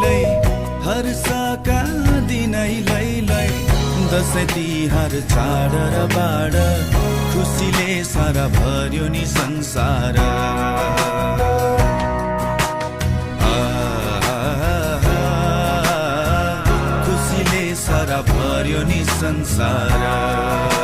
लै हर्षका दिनै लै दसैँ तिहार चाड र बाड खुसीले सारा भर्यो नि संसार खुसीले सारा भर्यो नि संसार